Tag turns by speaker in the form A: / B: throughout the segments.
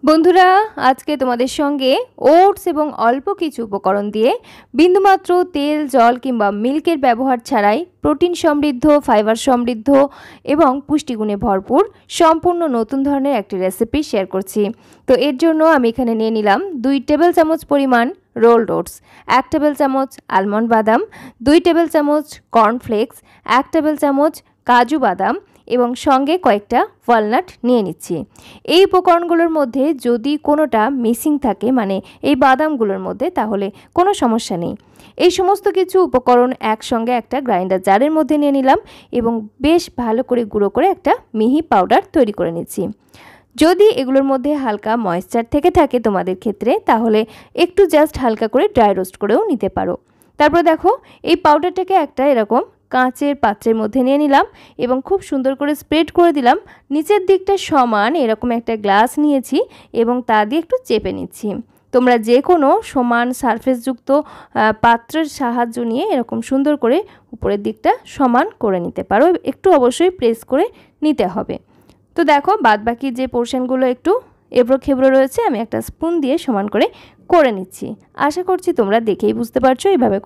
A: বন্ধুরা, আজকে তোমাদের সঙ্গে ওটস এবং অল্প কিছু উপকরণ দিয়ে বিন্দুমাত্র তেল, জল কিংবা মিল্কের ব্যবহার ছাড়াই প্রোটিন সমৃদ্ধ, ফাইবার সমৃদ্ধ এবং পুষ্টিগুণে ভরপুর সম্পূর্ণ নতুন ধরনের একটি রেসিপি শেয়ার করছি। তো এর জন্য আমি এখানে নিয়ে নিলাম 2 টেবিল চামচ পরিমাণ রোলড ওটস, 1 টেবিল চামচ আলমন্ড বাদাম, 2 টেবিল চামচ কর্নফ্লেক্স, 1 টেবিল চামচ কাজু বাদাম এবং সঙ্গে কয়েকটা ওয়ালনাট নিয়ে নিচ্ছি। এই উপকরণগুলোর মধ্যে যদি কোনোটা মিসিং থাকে, মানে এই বাদামগুলোর মধ্যে, তাহলে কোনো সমস্যা নেই। এই সমস্ত কিছু উপকরণ একসঙ্গে একটা গ্রাইন্ডার জারের মধ্যে নিয়ে নিলাম এবং বেশ ভালো করে গুঁড়ো করে একটা মিহি পাউডার তৈরি করে নিচ্ছি। যদি এগুলোর মধ্যে হালকা ময়েশ্চার থেকে থাকে তোমাদের ক্ষেত্রে, তাহলে একটু জাস্ট হালকা করে ড্রাই রোস্ট করেও নিতে পারো। তারপর দেখো, এই পাউডারটাকে একটা এরকম কাঁচের পাত্রের মধ্যে নিয়ে নিলাম এবং খুব সুন্দর করে স্প্রেড করে দিলাম। নিচের দিকটা সমান এরকম একটা গ্লাস নিয়েছি এবং তা দিয়ে একটু চেপে নিচ্ছি। তোমরা যে কোনো সমান সারফেসযুক্ত পাত্রের সাহায্য নিয়ে এরকম সুন্দর করে উপরের দিকটা সমান করে নিতে পারো, একটু অবশ্যই প্রেস করে নিতে হবে। তো দেখো, বাদবাকি যে পোর্শনগুলো একটু এবড়ো খেবড়ো রয়েছে, আমি একটা স্পুন দিয়ে সমান করে নিচ্ছি। আশা করছি তোমরা দেখেই বুঝতে পারছো, এইভাবে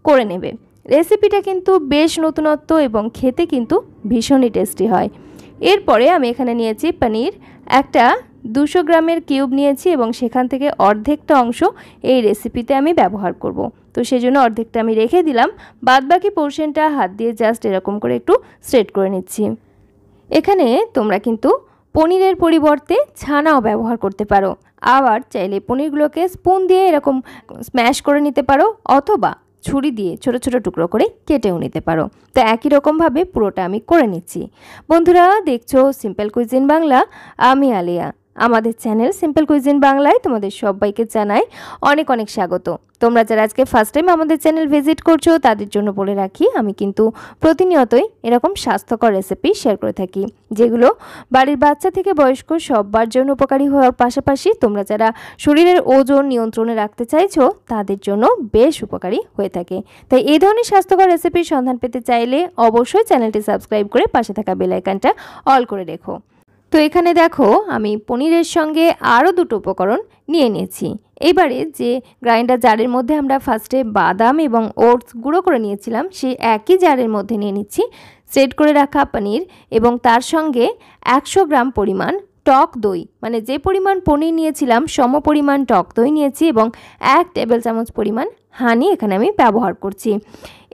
A: করে নেবে। রেসিপিটা কিন্তু বেশ নতুনত্ব এবং খেতে কিন্তু ভীষণই টেস্টি হয়। এরপরে আমি এখানে নিয়েছি পনির, একটা 200 গ্রামের কিউব নিয়েছি এবং সেখান থেকে অর্ধেকটা অংশ এই রেসিপিতে আমি ব্যবহার করব। তো সেই জন্য অর্ধেকটা আমি রেখে দিলাম, বাদবাকি পোর্শনটা হাত দিয়ে জাস্ট এরকম করে একটু স্ট্রেট করে নিচ্ছি। এখানে তোমরা কিন্তু পনিরের পরিবর্তে ছানাও ব্যবহার করতে পারো, আবার চাইলে পনিরগুলোকে স্পুন দিয়ে এরকম স্ম্যাশ করে নিতে পারো, অথবা ছুরি দিয়ে ছোট ছোট টুকরো করে কেটেও নিতে পারো। তো একই রকমভাবে পুরোটা আমি করে নিচ্ছি। বন্ধুরা, দেখছো সিম্পল কুইজিন বাংলা, আমি আলিয়া। আমাদের চ্যানেল সিম্পল কুইজিন বাংলায় তোমাদের সবাইকে জানাই অনেক অনেক স্বাগত। তোমরা যারা আজকে ফার্স্ট টাইম আমাদের চ্যানেল ভিজিট করছো, তাদের জন্য বলে রাখি, আমি কিন্তু প্রতিনিয়তই এরকম স্বাস্থ্যকর রেসিপি শেয়ার করে থাকি, যেগুলো বাড়ির বাচ্চা থেকে বয়স্ক সবার জন্য উপকারী হওয়ার পাশাপাশি তোমরা যারা শরীরের ওজন নিয়ন্ত্রণে রাখতে চাইছো, তাদের জন্য বেশ উপকারী হয়ে থাকে। তাই এই ধরনের স্বাস্থ্যকর রেসিপির সন্ধান পেতে চাইলে অবশ্যই চ্যানেলটি সাবস্ক্রাইব করে পাশে থাকা বেল আইকনটা অল করে রেখো। তো এখানে দেখো, আমি পনিরের সঙ্গে আরও 2টো উপকরণ নিয়ে নিয়েছি। এবারে যে গ্রাইন্ডার জারের মধ্যে আমরা ফার্স্টে বাদাম এবং ওটস গুঁড়ো করে নিয়েছিলাম, সেই একই জারের মধ্যে নিয়ে নিচ্ছি সেট করে রাখা পনির এবং তার সঙ্গে 100 গ্রাম পরিমাণ টক দই, মানে যে পরিমাণ পনির নিয়েছিলাম সম পরিমাণ টক দই নিয়েছি এবং 1 টেবিল চামচ পরিমাণ হানি এখানে আমি ব্যবহার করছি।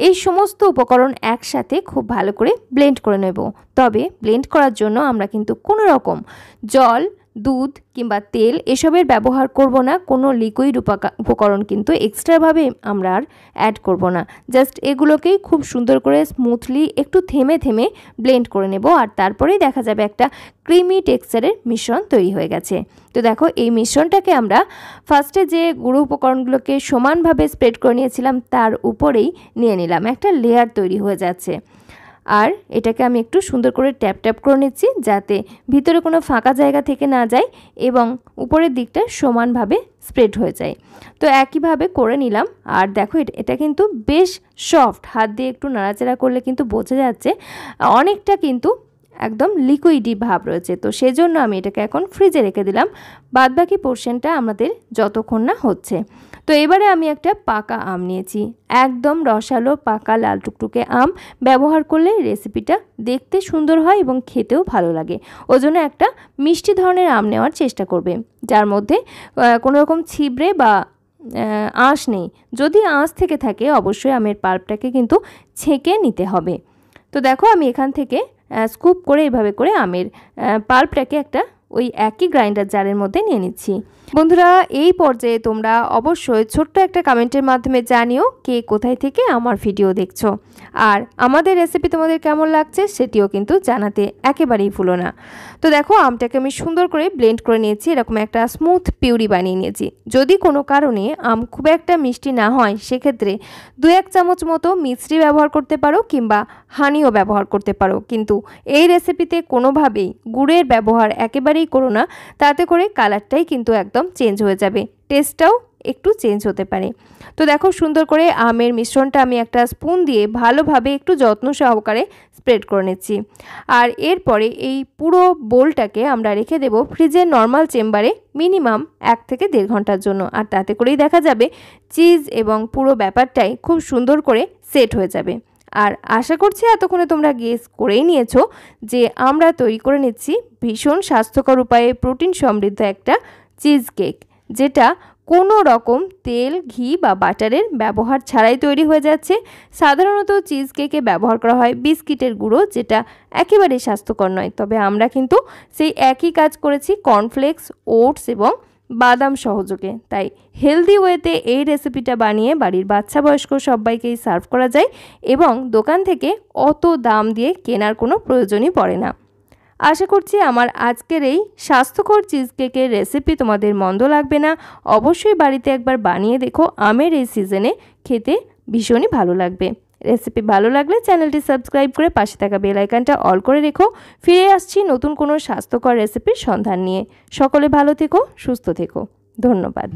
A: এই সমস্ত উপকরণ একসাথে খুব ভালো করে ব্লেন্ড করে নেব। তবে ব্লেন্ড করার জন্য আমরা কিন্তু কোনো রকম জল, দুধ কিংবা তেল এসবের ব্যবহার করব না। কোনো লিকুইড উপকরণ কিন্তু এক্সট্রাভাবে আমরা আর অ্যাড করব না। জাস্ট এগুলোকেই খুব সুন্দর করে স্মুথলি একটু থেমে থেমে ব্লেন্ড করে নেব, আর তারপরেই দেখা যাবে একটা ক্রিমি টেক্সচারের মিশ্রণ তৈরি হয়ে গেছে। তো দেখো, এই মিশ্রণটাকে আমরা ফার্স্টে যে গুঁড়ো উপকরণগুলোকে সমানভাবে স্প্রেড করে নিয়েছিলাম তার উপরেই নিয়ে নিলাম, একটা লেয়ার তৈরি হয়ে যাচ্ছে। আর এটাকে আমি একটু সুন্দর করে ট্যাপ ট্যাপ করে নিচ্ছি, যাতে ভিতরে কোনো ফাঁকা জায়গা থেকে না যায় এবং উপরের দিকটা সমানভাবে স্প্রেড হয়ে যায়। তো একইভাবে করে নিলাম। আর দেখো, এটা কিন্তু বেশ সফট, হাত দিয়ে একটু নাড়াচাড়া করলে কিন্তু বোঝা যাচ্ছে অনেকটা কিন্তু একদম লিকুইডি ভাব রয়েছে। তো সেজন্য আমি এটাকে এখন ফ্রিজে রেখে দিলাম, বাদবাকি পোর্শনটা আমাদের যতক্ষণ না হচ্ছে। তো এবারে আমি একটা পাকা আম নিয়েছি, একদম রসালো পাকা লাল টুকটুকে আম ব্যবহার করলে রেসিপিটা দেখতে সুন্দর হয় এবং খেতেও ভালো লাগে। ওই জন্য একটা মিষ্টি ধরনের আম নেওয়ার চেষ্টা করবে, যার মধ্যে কোনো রকম ছিবড়ে বা আঁশ নেই। যদি আঁশ থেকে থাকে, অবশ্যই আমের পাল্পটাকে কিন্তু ছেঁকে নিতে হবে। তো দেখো, আমি এখান থেকে স্কুপ করে এভাবে করে আমের পাল্পটাকে একটা ওই একই গ্রাইন্ডার জারের মধ্যে নিয়ে নিচ্ছি। বন্ধুরা, এই পর্যায়ে তোমরা অবশ্যই ছোট্ট একটা কমেন্টের মাধ্যমে জানিও কে কোথায় থেকে আমার ভিডিও দেখছো, আর আমাদের রেসিপি তোমাদের কেমন লাগছে সেটিও কিন্তু জানাতে একেবারেই ভুলো না। তো দেখো, আমটাকে আমি সুন্দর করে ব্লেন্ড করে নিয়েছি, এরকম একটা স্মুথ পিউরি বানিয়ে নিয়েছি। যদি কোনো কারণে আম খুব একটা মিষ্টি না হয়, সেক্ষেত্রে 2-1 চামচ মতো মিশ্রি ব্যবহার করতে পারো কিংবা হানিও ব্যবহার করতে পারো, কিন্তু এই রেসিপিতে কোনোভাবেই গুড়ের ব্যবহার একেবারেই করো না, তাতে করে কালারটাই কিন্তু একদম চেঞ্জ হয়ে যাবে, টেস্টটাও একটু চেঞ্জ হতে পারে। তো দেখো সুন্দর করে আমের মিশ্রণটা আমি একটা স্পুন দিয়ে ভালোভাবে একটু যত্ন সহকারে স্প্রেড করে নিচ্ছি। আর এরপরে এই পুরো বোলটাকে আমরা রেখে দেব ফ্রিজের নর্মাল চেম্বারে মিনিমাম 1 থেকে 1.5 ঘন্টার জন্য। আর তাতে করেই দেখা যাবে চিজ এবং পুরো ব্যাপারটাই খুব সুন্দর করে সেট হয়ে যাবে। আর আশা করছি এতক্ষণে তোমরা গেস করেই নিয়েছো যে আমরা তৈরি করে নিচ্ছি ভীষণ স্বাস্থ্যকর উপায়ে প্রোটিন সমৃদ্ধ একটা চিজ কেক, যেটা কোনো রকম তেল, ঘি বা বাটারের ব্যবহার ছাড়াই তৈরি হয়ে যাচ্ছে। সাধারণত চিজ কেকে ব্যবহার করা হয় বিস্কিটের গুঁড়ো, যেটা একেবারেই স্বাস্থ্যকর নয়। তবে আমরা কিন্তু সেই একই কাজ করেছি কর্নফ্লেক্স, ওটস এবং বাদাম সহযোগে। তাই হেলদি ওয়েতে এই রেসিপিটা বানিয়ে বাড়ির বাচ্চা বয়স্ক সবাইকেই সার্ভ করা যায় এবং দোকান থেকে অত দাম দিয়ে কেনার কোনো প্রয়োজনই পড়ে না। আশা করছি আমার আজকের এই স্বাস্থ্যকর চিজ কেকের রেসিপি তোমাদের মন্দ লাগবে না। অবশ্যই বাড়িতে একবার বানিয়ে দেখো, আমের এই সিজনে খেতে ভীষণই ভালো লাগবে। রেসিপি ভালো লাগলে চ্যানেলটি সাবস্ক্রাইব করে পাশে থাকা বেল আইকনটা অল করে রেখো। ফিরে আসছি নতুন কোনো স্বাস্থ্যকর রেসিপির সন্ধান নিয়ে। সকলে ভালো থেকো, সুস্থ থেকো। ধন্যবাদ।